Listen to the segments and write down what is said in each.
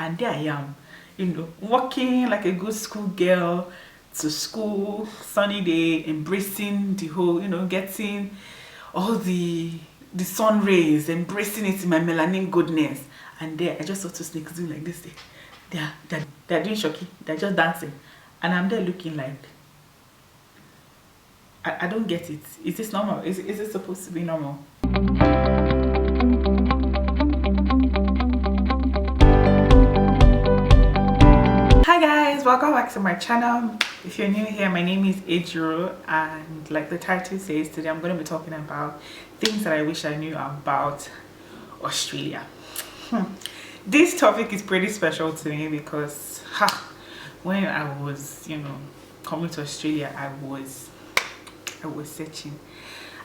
and there I am, walking like a good school girl to school, sunny day, embracing the whole, getting all the sun rays, embracing it in my melanin goodness. And there I just saw two snakes doing like this. They're doing shocky, they're just dancing, and I'm there looking like, I don't get it. Is this normal? Is it supposed to be normal? Hi guys, welcome back to my channel. If you're new here, my name is Ejiro, and like the title says, today I'm going to be talking about things that I wish I knew about Australia. This topic is pretty special to me because when I was coming to Australia, I was searching.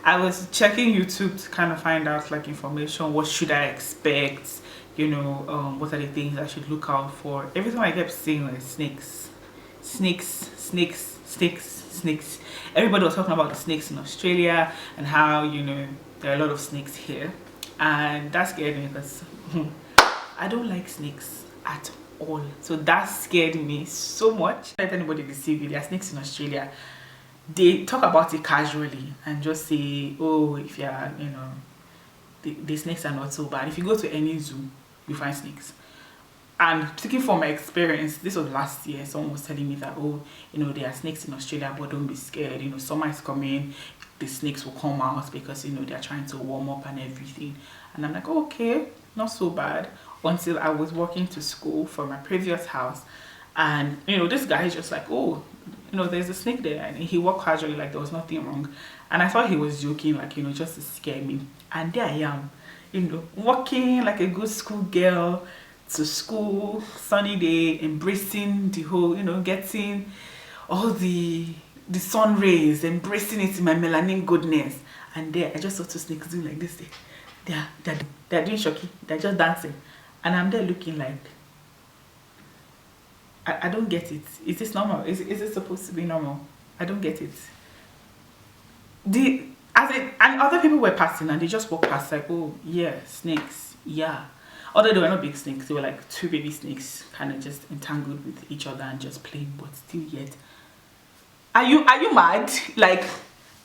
I was checking YouTube to kind of find out like information. What should I expect? What are the things I should look out for? Everything I kept seeing was snakes. Everybody was talking about the snakes in Australia and how there are a lot of snakes here, and that scared me because I don't like snakes at all. So that scared me so much. Don't let anybody deceive you. There are snakes in Australia. They talk about it casually and just say, oh, if you're the snakes are not so bad. If you go to any zoo, you find snakes. And speaking from my experience, this was last year, someone was telling me that, oh, there are snakes in Australia, but don't be scared. Summer is coming, the snakes will come out because they're trying to warm up and everything. And I'm like, oh, okay, not so bad. Until I was walking to school from my previous house, and this guy is just like, oh, there's a snake there, and he walked casually like there was nothing wrong. And I thought he was joking, like just to scare me. And there I am, walking like a good school girl to school, sunny day, embracing the whole, getting all the sun rays, embracing it in my melanin goodness. And there I just saw two snakes doing like this. They're doing shocky, they're just dancing, and I'm there looking like, I don't get it. Is this normal? Is it supposed to be normal? I don't get it. And other people were passing and they just walked past like, oh yeah, snakes, yeah. Although they were not big snakes, they were like two baby snakes kind of just entangled with each other and just playing, but still yet. Are you mad? Like,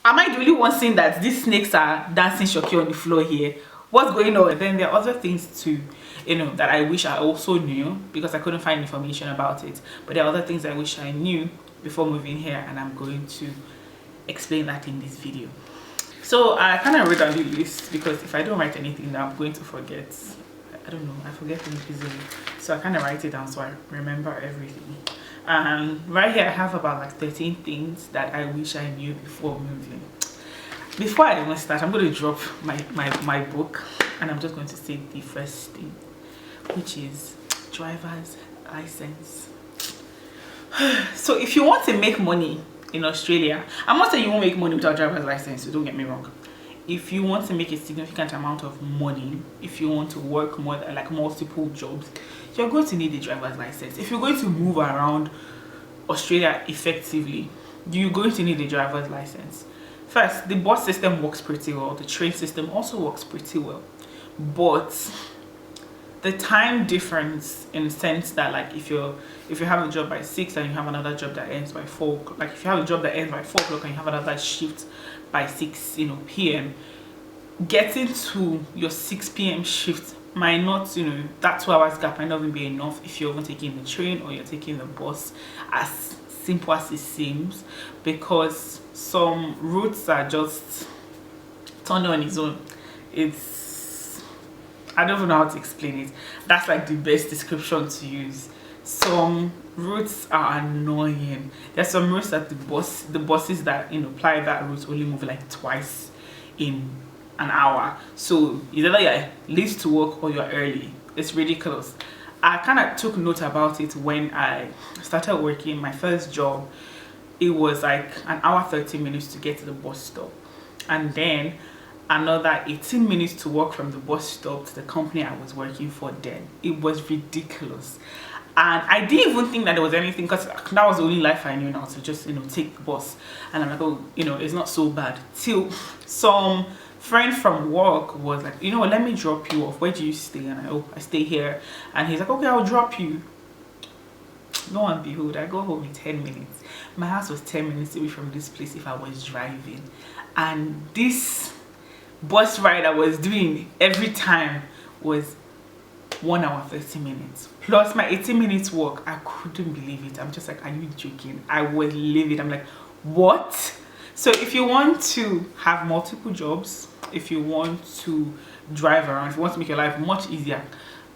am I the only one seeing that these snakes are dancing shocky on the floor here? What's going on? And then there are other things too, that I wish I also knew because I couldn't find information about it. But there are other things I wish I knew before moving here, and I'm going to explain that in this video. So I kind of wrote down the list because if I don't write anything down, I'm going to forget. I don't know, I forget things easily. So I kind of write it down so I remember everything. Right here I have about like 13 things that I wish I knew before moving. Before I even start, I'm going to drop my book, and I'm just going to say the first thing, which is driver's license. So if you want to make money in Australia, I'm not saying you won't make money without driver's license, so don't get me wrong. If you want to make a significant amount of money, if you want to work more like multiple jobs, you're going to need a driver's license. If you're going to move around Australia effectively, you're going to need a driver's license. First, the bus system works pretty well. The train system also works pretty well. But the time difference, in the sense that like if you have a job by 6 and you have another job that ends by 4, like if you have a job that ends by 4 o'clock and you have another shift by 6 p.m, getting to your 6 p.m. shift might not, that 2 hours gap might not even be enough if you're even taking the train or you're taking the bus, as simple as it seems, because some routes are just turned on its own. I don't even know how to explain it. That's like the best description to use. Some routes are annoying. There's some routes that the buses that ply that route only move like twice in an hour. So either you're late to work or you're early. It's ridiculous. I kind of took note about it when I started working my first job. It was like an hour 30 minutes to get to the bus stop, and then another 18 minutes to walk from the bus stop to the company I was working for. Then it was ridiculous, and I didn't even think that there was anything, because that was the only life I knew now, to just take the bus. And I'm like, oh, it's not so bad, till some friend from work was like, let me drop you off. Where do you stay? And I stay here. And he's like, okay, I'll drop you. Lo and behold, I go home in 10 minutes. My house was 10 minutes away from this place if I was driving. And this bus ride I was doing every time was 1 hour 30 minutes plus my 18 minutes walk. I couldn't believe it. I'm just like, are you joking? I was livid. I'm like, what? So if you want to have multiple jobs, if you want to drive around, if you want to make your life much easier,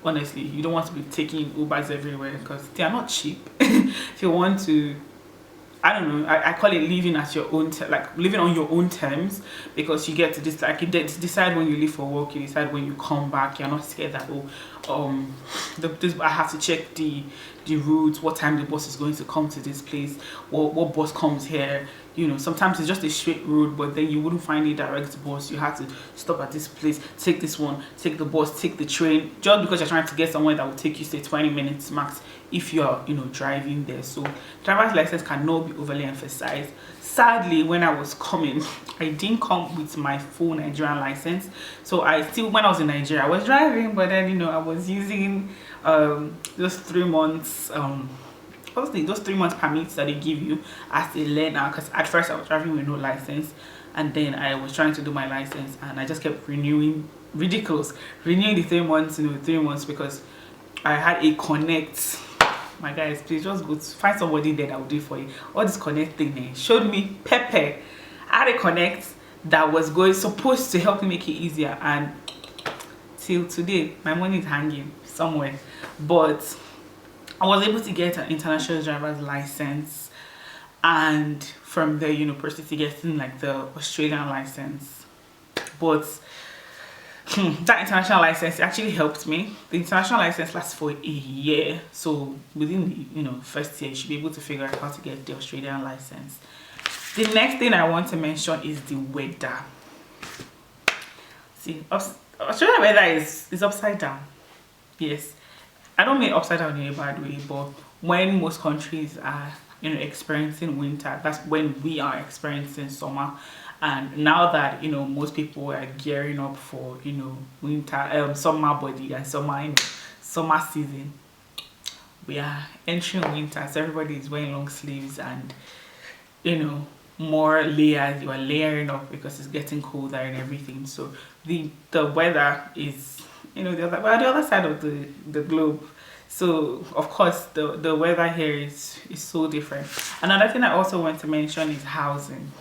honestly, you don't want to be taking Ubers everywhere because they are not cheap. If you want to, I don't know, I call it living at your own, like living on your own terms, because you get to decide when you leave for work, you decide when you come back. You're not scared that I have to check the route, what time the bus is going to come to this place, what bus comes here. Sometimes it's just a straight road, but then you wouldn't find a direct bus. You have to stop at this place, take this one, take the bus, take the train, just because you're trying to get somewhere that will take you, say, 20 minutes max if you're driving there. So driver's license cannot be overly emphasized. Sadly, when I was coming, I didn't come with my full Nigerian license. So when I was in Nigeria, I was driving, but then I was using those 3 months those 3 months permits that they give you as a learner, because at first I was driving with no license, and then I was trying to do my license and I just kept renewing the 3 months, 3 months, because I had a connect. My guys, please just go find somebody there that will do it for you. All this connect thing showed me Pepe. I had a connect that was supposed to help me make it easier, and till today my money is hanging somewhere. But I was able to get an international driver's license, and from there, proceed getting like the Australian license. But that international license actually helped me. The international license lasts for a year, so within the first year you should be able to figure out how to get the Australian license. The next thing I want to mention is the weather. See, Australian weather is upside down. Yes, I don't mean upside down in a bad way, but when most countries are experiencing winter, that's when we are experiencing summer. And now that most people are gearing up for winter, summer body and summer season, we are entering winter, so everybody is wearing long sleeves and more layers. You are layering up because it's getting colder and everything. So the weather is the other side of the globe. So of course the weather here is so different. Another thing I also want to mention is housing.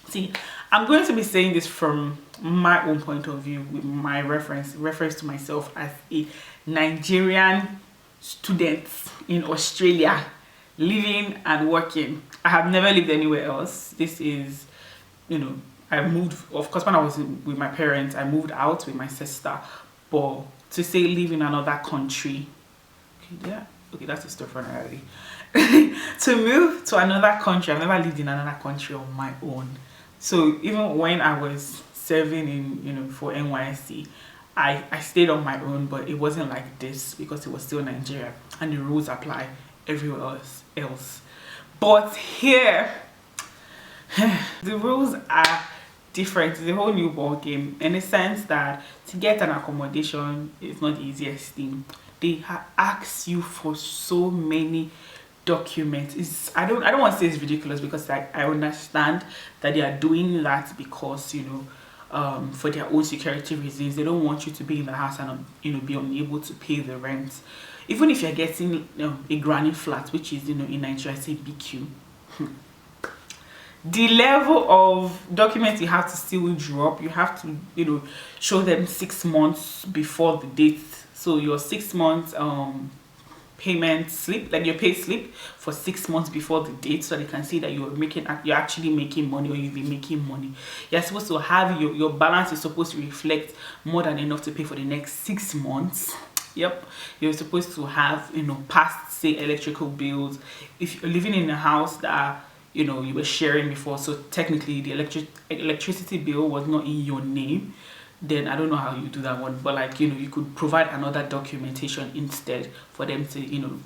See, I'm going to be saying this from my own point of view, with my reference to myself as a Nigerian student in Australia, living and working. I have never lived anywhere else. This is, I moved, of course, when I was with my parents, I moved out with my sister. But to say live in another country, okay, that's a story for another day. To move to another country, I've never lived in another country on my own. So even when I was serving in for NYSC, I stayed on my own, but it wasn't like this because it was still Nigeria and the rules apply everywhere else. But here, the rules are different. It's a whole new ball game, in the sense that to get an accommodation is not the easiest thing. They ask you for so many documents. I don't want to say it's ridiculous, because I understand that they are doing that because for their own security reasons. They don't want you to be in the house and be unable to pay the rent. Even if you're getting a granny flat, which is in Nigeria, say BQ, the level of documents you have to still drop. You have to show them 6 months before the date. So your 6 months payment slip, like your pay slip for 6 months before the date, so they can see that you're actually making money, or you'll be making money. You're supposed to have your balance is supposed to reflect more than enough to pay for the next 6 months. Yep, you're supposed to have past, say, electrical bills. If you're living in a house that you were sharing before, so technically the electricity bill was not in your name, then I don't know how you do that one, but you could provide another documentation instead for them to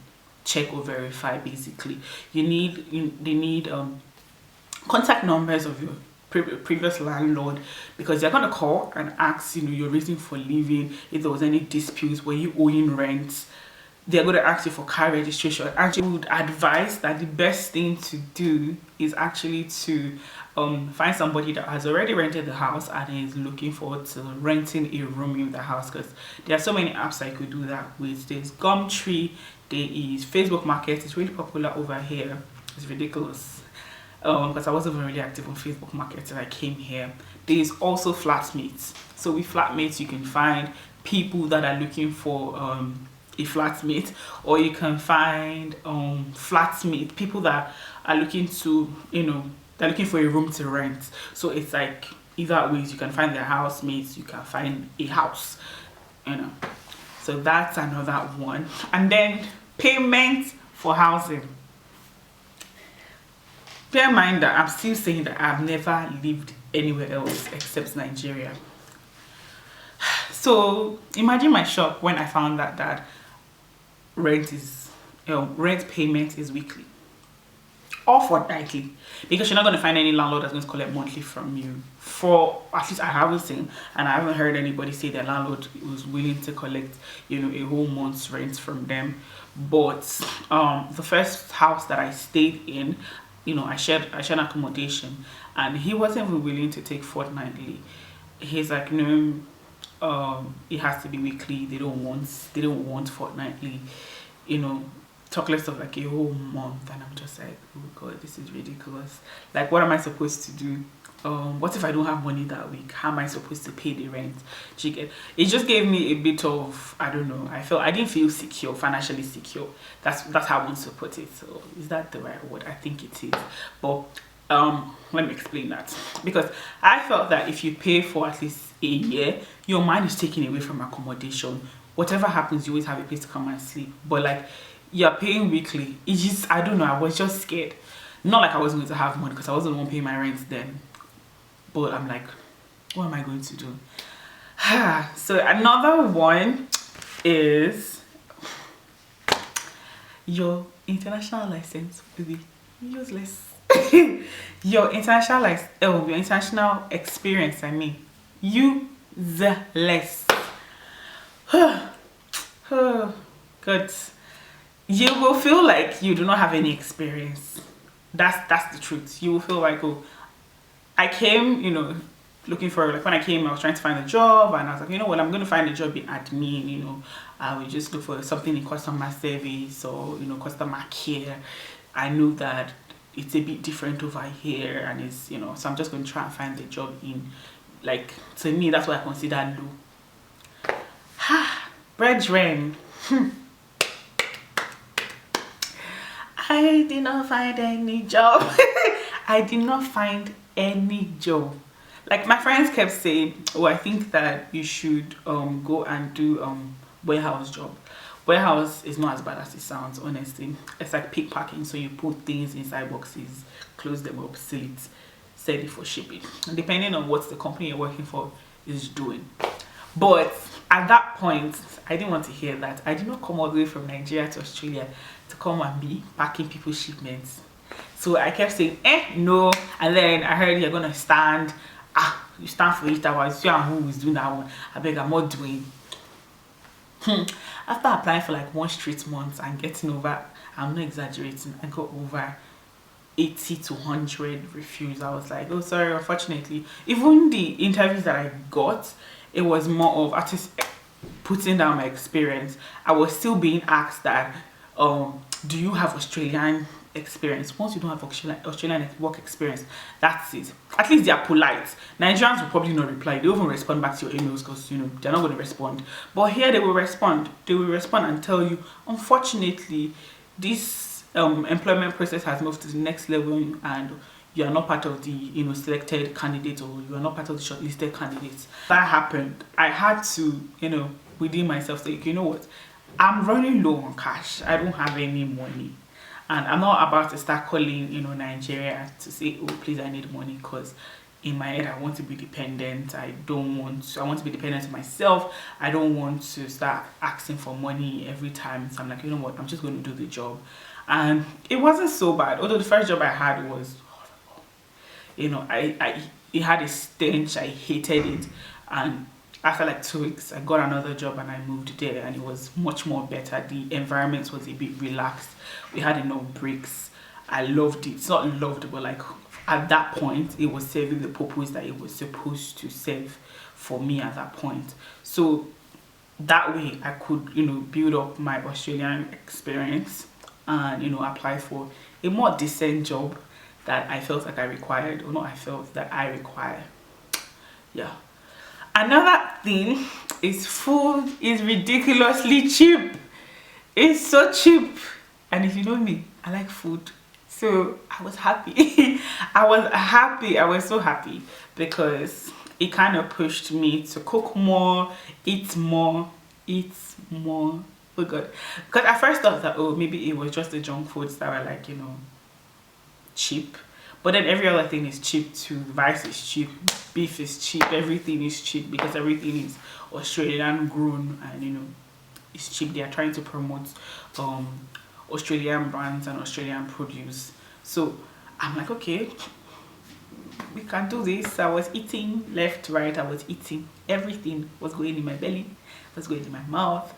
check or verify. Basically, they need contact numbers of previous landlord, because they're gonna call and ask, you know, your reason for leaving, if there was any disputes, were you owing rent. They're going to ask you for car registration. Actually, would advise that the best thing to do is actually to find somebody that has already rented the house and is looking forward to renting a room in the house, because there are so many apps I could do that with. There's Gumtree, there is Facebook Market. It's really popular over here. It's ridiculous, because I wasn't even really active on Facebook Market till I came here. There's also Flatmates. So with Flatmates, you can find people that are looking for a flatmate, or you can find flatmate people that are looking to, you know, they're looking for a room to rent. So it's like either ways, you can find their housemates, you can find a house, you know. So that's another one. And then payment for housing. Bear in mind that I'm still saying that I've never lived anywhere else except Nigeria. So imagine my shock when I found out that rent payment is weekly or fortnightly, because you're not going to find any landlord that's going to collect monthly from you. For at least I haven't seen, and I haven't heard anybody say their landlord was willing to collect, you know, a whole month's rent from them. But the first house that I stayed in, you know, I shared accommodation, and he wasn't even willing to take fortnightly. He's like, no, it has to be weekly. They don't want fortnightly, you know, talk less of like a whole month. And I'm just like, oh god, this is ridiculous. Like, what am I supposed to do? What if I don't have money that week? How am I supposed to pay the rent? It just gave me a bit of, I don't know, I didn't feel secure, financially secure. That's how I want to put it. So is that the right word? I think it is. But let me explain that, because I felt that if you pay for at least a year, your mind is taken away from accommodation. Whatever happens, you always have a place to come and sleep. But like, you're paying weekly, it's just, I don't know, I was just scared. Not like I wasn't going to have money, because I wasn't the one paying my rent then, but I'm like, what am I going to do? So another one is your international license will be useless. Your international experience, I mean, useless. Good. You will feel like you do not have any experience. That's the truth. You will feel like, oh, I came, you know, looking for, like, when I came, I was trying to find a job, and I was like, you know what, I'm going to find a job in admin, you know, I would just look for something in customer service or, you know, customer care. I knew that it's a bit different over here, and it's, you know, so I'm just going to try and find the job in, like, to me, that's what I consider low. Brethren, I did not find any job. I did not find any job. Like, my friends kept saying, oh, I think that you should go and do warehouse job. Warehouse is not as bad as it sounds, honestly. It's like pick packing, so you put things inside boxes, close them up, seal it, set it for shipping, and depending on what the company you're working for is doing. But at that point, I didn't want to hear that. I did not come all the way from Nigeria to Australia to come and be packing people's shipments. So I kept saying, no. And then I heard you're gonna stand. You stand for 8 hours. You and who is doing that one? I beg, I'm not doing. After applying for like 1 straight month and getting over, I'm not exaggerating, I got over 80 to 100 refuse. I was like, oh, sorry, unfortunately. Even the interviews that I got, it was more of artists putting down my experience. I was still being asked that, do you have Australian experience? Once you don't have Australian work experience, that's it. At least they are polite. Nigerians will probably not reply. They won't respond back to your emails because, you know, they're not going to respond. But here they will respond. They will respond and tell you, unfortunately, this employment process has moved to the next level, and you are not part of the, you know, selected candidates, or you are not part of the shortlisted candidates. That happened. I had to, you know, within myself say, you know what, I'm running low on cash. I don't have any money. And I'm not about to start calling, you know, Nigeria to say, oh, please, I need money, because in my head, I want to be dependent. I want to be dependent on myself. I don't want to start asking for money every time. So I'm like, you know what, I'm just going to do the job. And it wasn't so bad. Although the first job I had was horrible. You know, it had a stench. I hated it. And after like 2 weeks, I got another job and I moved there, and it was much more better. The environment was a bit relaxed. We had enough breaks. I loved it. It's not loved, but like at that point, it was serving the purpose that it was supposed to serve for me at that point. So that way I could, you know, build up my Australian experience and, you know, apply for a more decent job that I felt like I required, or not I felt that I require. Yeah. Another thing is food is ridiculously cheap. It's so cheap. And if you know me, I like food. So I was happy. I was so happy because it kind of pushed me to cook more, eat more. Oh god. Because I first thought that, oh, maybe it was just the junk foods that were like, you know, cheap. But then every other thing is cheap too. Rice is cheap, beef is cheap, everything is cheap because everything is Australian grown, and you know, it's cheap. They are trying to promote Australian brands and Australian produce. So I'm like, okay, we can do this. I was eating left, right. I was eating. Everything was going in my belly, was going in my mouth.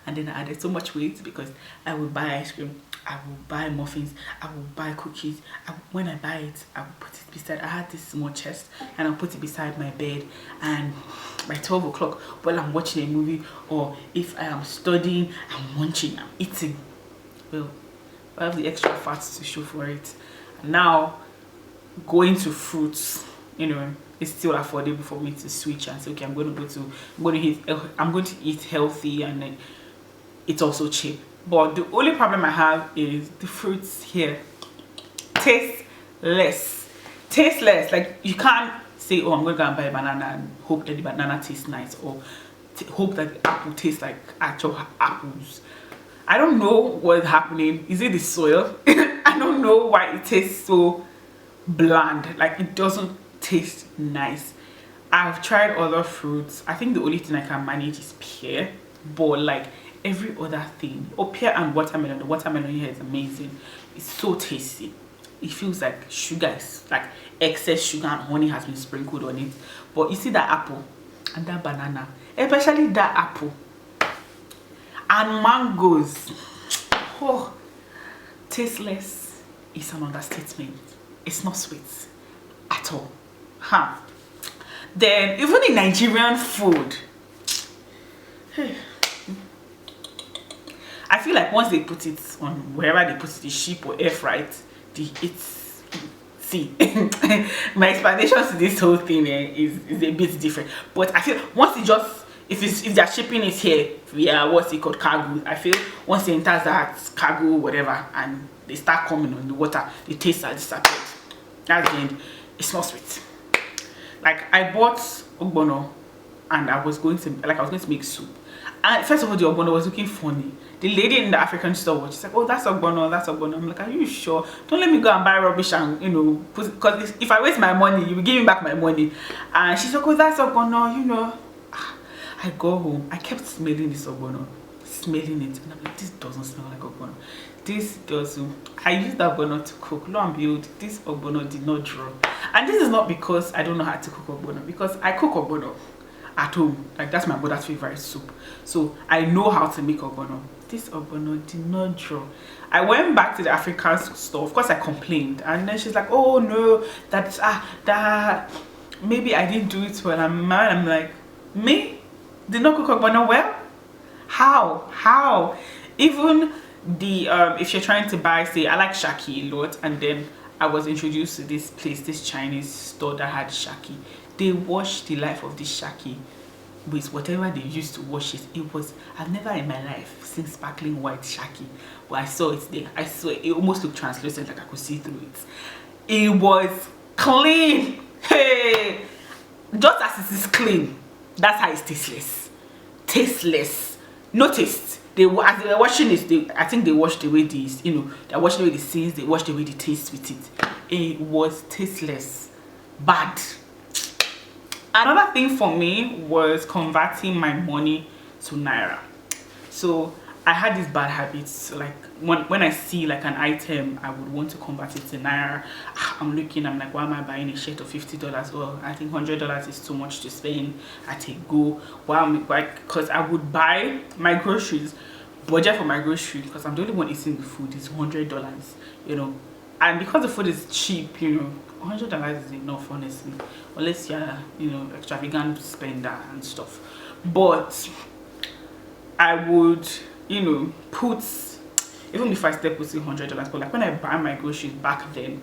And then I added so much weight because I would buy ice cream, I will buy muffins, I will buy cookies. When I buy it, I will put it beside. I had this small chest, and I'll put it beside my bed. And by 12 o'clock, while I'm watching a movie, or if I am studying, I'm munching, I'm eating. Well, I have the extra fats to show for it. Now, going to fruits, you know, it's still affordable for me to switch and say, okay, I'm going to eat healthy, and then it's also cheap. But the only problem I have is the fruits here taste less. Like, you can't say, oh, I'm going to go and buy a banana and hope that the banana tastes nice, or hope that the apple tastes like actual apples. I don't know what's happening. Is it the soil? I don't know why it tastes so bland. Like, it doesn't taste nice. I've tried other fruits. I think the only thing I can manage is pear, but like every other thing, pear and watermelon. The watermelon here is amazing. It's so tasty. It feels like sugar, is like excess sugar and honey has been sprinkled on it. But you see that apple and that banana, especially that apple and mangoes, oh, tasteless is an understatement. It's not sweet at all. Then even in Nigerian food, I feel like once they put it on wherever they put it, the sheep or air fried, see my explanation to this whole thing is a bit different. But I feel once it just, if they're shipping it here via what's it called, cargo, I feel once it enters that cargo whatever and they start coming on the water, the taste are disappeared. That's the end. It's not sweet. Like, I bought ogbono and I was going to make soup. And first of all, the ogbono was looking funny. The lady in the African store was just like, oh, that's ogbono, that's ogbono. I'm like, are you sure? Don't let me go and buy rubbish and, you know, because if I waste my money, you will give me back my money. And she's like, oh, that's ogbono, you know. I go home. I kept smelling this ogbono, smelling it, and I'm like, this doesn't smell like ogbono. This doesn't. I used the ogbono to cook. Lo and behold, this ogbono did not draw. And this is not because I don't know how to cook ogbono, because I cook ogbono at home. Like, that's my mother's favorite soup, so I know how to make ogbono. This ogbono did not draw. I went back to the African store. Of course, I complained, and then she's like, oh no, that's that maybe I didn't do it well. I'm mad. I'm like, me did not cook ogbono well? How? Even the if you're trying to buy, say, I like shaki a lot, and then I was introduced to this place, this Chinese store that had shaki. They washed the life of this shaki with whatever they used to wash it. It was, I've never in my life seen sparkling white shaki, but I saw it there. I saw it almost looked translucent, like I could see through it. It was clean. Hey, just as it is clean, that's how it's tasteless. No taste. As they were washing it, I think they washed away these, you know, they're washing away the seeds, they washed away the taste with it. It was tasteless. Bad. Another thing for me was converting my money to naira. So I had these bad habits. Like when I see like an item, I would want to convert it to naira. I'm like, why am I buying a shirt of $50? Well, I think $100 is too much to spend at a go. Because I would buy my groceries, budget for my groceries, because I'm the only one eating the food, is $100, you know. And because the food is cheap, you know, $100 is enough, honestly, unless you're, you know, extravagant spender and stuff. But I would, you know, put, even if I still put $100, but like when I buy my groceries back then,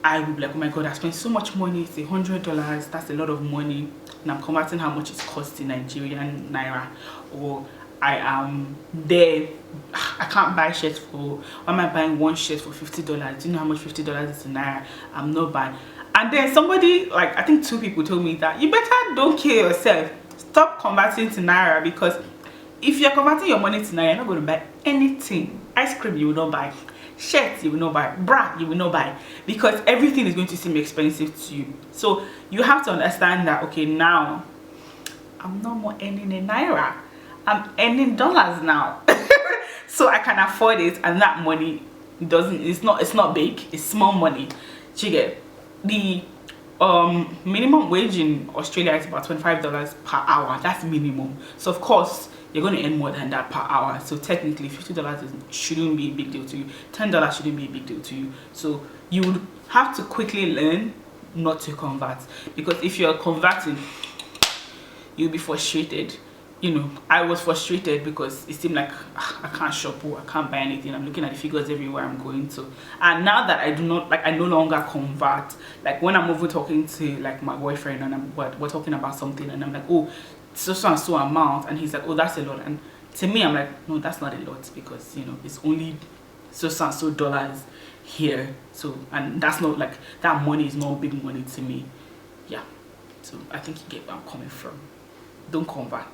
I would be like, oh my god, I spent so much money, it's $100, that's a lot of money, and I'm converting how much it costs in Nigerian naira. Or I am there, I can't buy shirts for, why am I buying one shirt for $50? Do you know how much $50 is in naira? I'm not buying. And then somebody, like I think 2 people told me that you better don't kill yourself, stop converting to naira, because if you're converting your money to naira, you're not going to buy anything. Ice cream you will not buy, shirts you will not buy, bra you will not buy, because everything is going to seem expensive to you. So you have to understand that, okay, now I'm no more earning in naira, I'm earning dollars now. So I can afford it, and that money it's not big, it's small money. You get the minimum wage in Australia is about $25 per hour. That's minimum. So of course you're going to earn more than that per hour. So technically $50 shouldn't be a big deal to you, $10 shouldn't be a big deal to you. So you would have to quickly learn not to convert, because if you're converting, you'll be frustrated. You know, I was frustrated because it seemed like I can't shop or I can't buy anything. I'm looking at the figures everywhere I'm going to. And now that I do not, like, I no longer convert. Like when I'm over talking to like my boyfriend and we're talking about something, and I'm like, oh, so and so amount, and he's like, oh, that's a lot. And to me, I'm like, no, that's not a lot, because you know, it's only so and so dollars here. So, and that's not like, that money is not big money to me. Yeah. So I think you get where I'm coming from. Don't convert.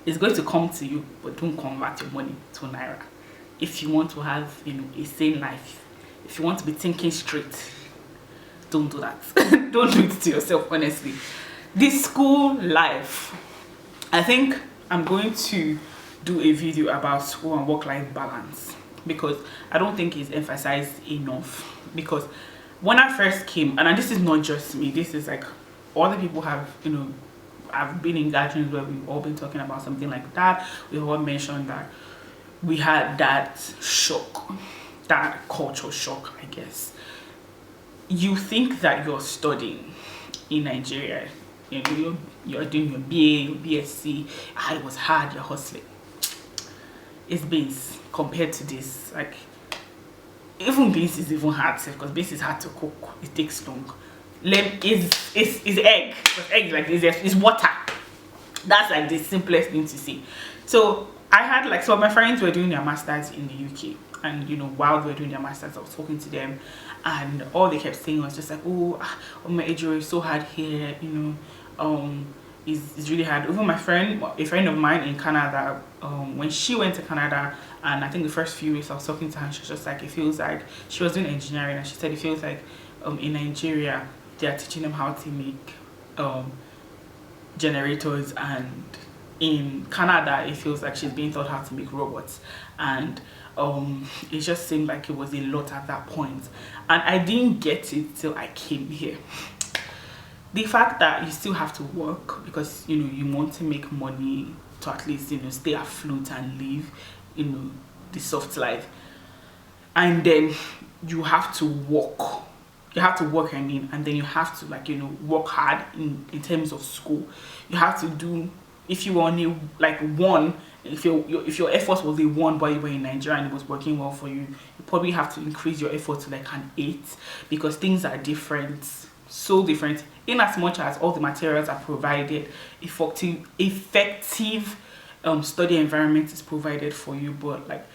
It's going to come to you, but don't convert your money to naira. If you want to have, you know, a sane life, if you want to be thinking straight, don't do that. Don't do it to yourself, honestly. This school life, I think I'm going to do a video about school and work-life balance, because I don't think it's emphasized enough. Because when I first came, and this is not just me, this is like other people have, you know, I've been in gatherings where we've all been talking about something like that. We all mentioned that we had that shock, that culture shock, I guess. You think that you're studying in Nigeria, you know, you're doing your BA, your BSc, it was hard, you're hustling. It's beans compared to this. Like, even beans is even hard, because beans is hard to cook, it takes long. Is egg, because egg like this is water. That's like the simplest thing to see. So I had like, so my friends were doing their masters in the UK, and you know, while they were doing their masters, I was talking to them, and all they kept saying was just like, oh my Ejiro, is so hard here, you know, it's really hard. Even my friend, a friend of mine in Canada, when she went to Canada, and I think the first few weeks I was talking to her, and she was just like, it feels like, she was doing engineering, and she said it feels like in Nigeria they are teaching them how to make generators, and in Canada it feels like she's being taught how to make robots. And it just seemed like it was a lot at that point, and I didn't get it till I came here. The fact that you still have to work because, you know, you want to make money to at least, you know, stay afloat and live, you know, the soft life, and then you have to work. You have to work, I mean, and then you have to, like, you know, work hard in terms of school. You have to do, if you only like one, if your effort was a 1 while you were in Nigeria and it was working well for you, you probably have to increase your effort to like an 8, because things are different, so different, in as much as all the materials are provided, effective study environment is provided for you. But like,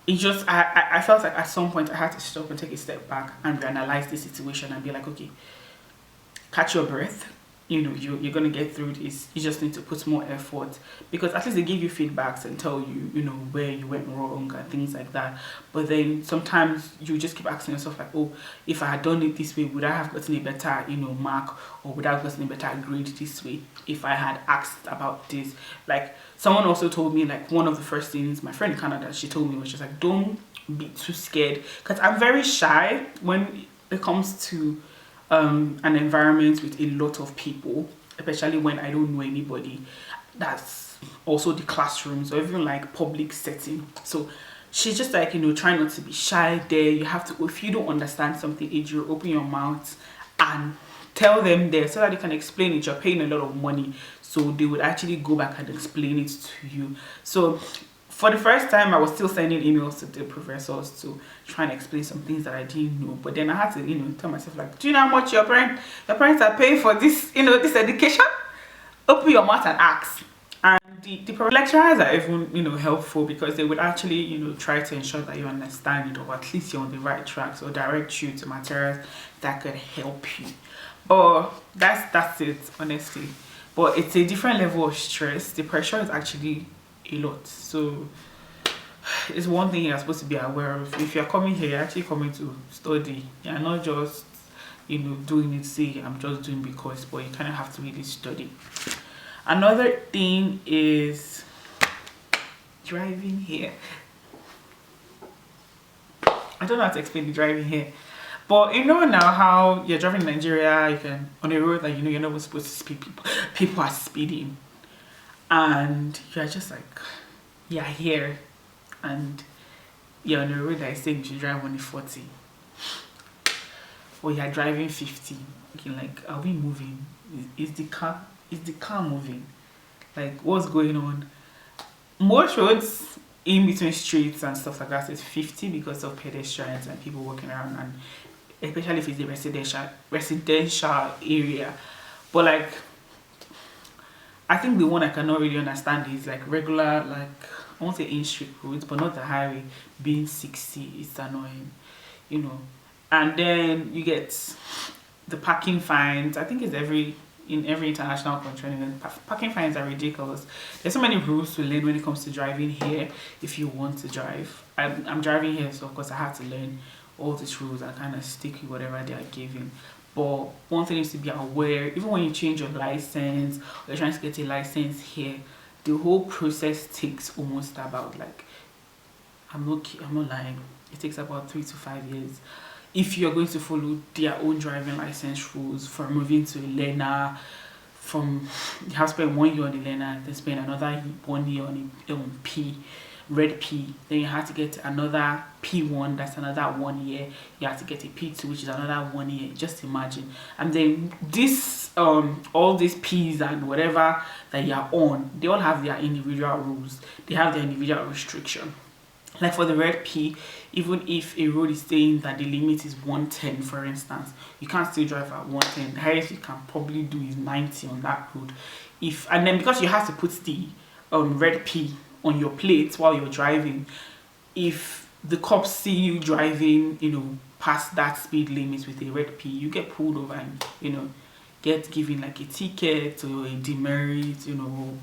it just, I felt like at some point I had to stop and take a step back and reanalyze the situation and be like, okay, catch your breath, you're gonna get through this. You just need to put more effort, because at least they give you feedbacks and tell you where you went wrong and things like that. But then sometimes you just keep asking yourself like, oh, if I had done it this way, would I have gotten a better mark, or would I have gotten a better grade this way if I had asked about this? Like, someone also told me, like, one of the first things my friend in Canada, she told me, was just like, don't be too scared, because I'm very shy when it comes to an environment with a lot of people, especially when I don't know anybody. That's also the classrooms, or even like public setting. So she's just like, try not to be shy there. You have to, if you don't understand something, you open your mouth and tell them there, so that you can explain it. You're paying a lot of money, so they would actually go back and explain it to you. So for the first time, I was still sending emails to the professors to try and explain some things that I didn't know. But then I had to, tell myself, like, do you know how much your parents are paying for this, this education? Open your mouth and ask. And the lecturers are even, helpful, because they would actually, try to ensure that you understand it, or at least you're on the right tracks, or direct you to materials that could help you. But that's it, honestly. But it's a different level of stress. The pressure is actually a lot, so it's one thing you're supposed to be aware of. If you're coming here, you're actually coming to study. You're not just doing it, say I'm just doing because, but you kind of have to really study. Another thing is driving here. I don't know how to explain the driving here, but now how you're driving in Nigeria, you can on a road that you're not supposed to speed, people are speeding, and you're just like, you're here and you're on a road that is saying you should drive only 40, or you're driving 50. You're like, are we moving? Is the car moving? Like, what's going on? Most roads in between streets and stuff like that is 50 because of pedestrians and people walking around, and especially if it's a residential area. But like, I think the one I cannot really understand is like regular, like, I won't say in-street roads, but not the highway, being 60. It's annoying, And then you get the parking fines. I think it's in every international country, and parking fines are ridiculous. There's so many rules to learn when it comes to driving here. If you want to drive, I'm driving here, so of course I have to learn all these rules and kind of stick with whatever they are giving. But one thing is to be aware, even when you change your license, or you're trying to get a license here, the whole process takes almost about, like, I'm not lying, it takes about 3 to 5 years if you're going to follow their own driving license rules. From moving to a learner, from you have to spend 1 year on the learner, then spend another 1 year on a red P, then you have to get another P1, that's another 1 year. You have to get a P2, which is another 1 year. Just imagine. And then this all these P's and whatever that you're on, they all have their individual rules, they have their individual restriction. Like for the red P, even if a road is saying that the limit is 110, for instance, you can't still drive at 110. The highest you can probably do is 90 on that road. And then because you have to put the red P on your plates while you're driving, if the cops see you driving, past that speed limit with a red P, you get pulled over and, get given like a ticket or a demerit,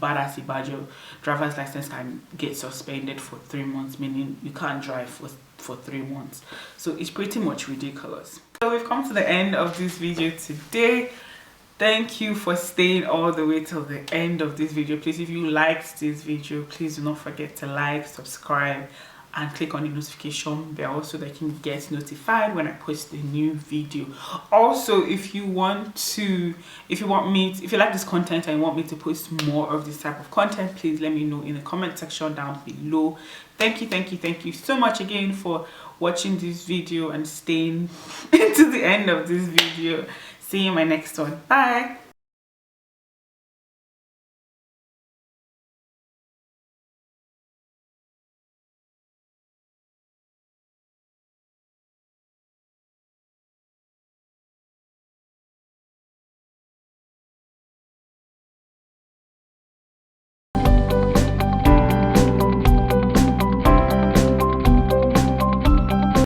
bad as a badge. Your driver's license can get suspended for 3 months, meaning you can't drive for 3 months. So it's pretty much ridiculous. So we've come to the end of this video today. Thank you for staying all the way till the end of this video. Please, if you liked this video, please do not forget to like, subscribe, and click on the notification bell so that you can get notified when I post a new video. Also, if you like this content and you want me to post more of this type of content, please let me know in the comment section down below. Thank you so much again for watching this video and staying into the end of this video. See you in my next one. Bye.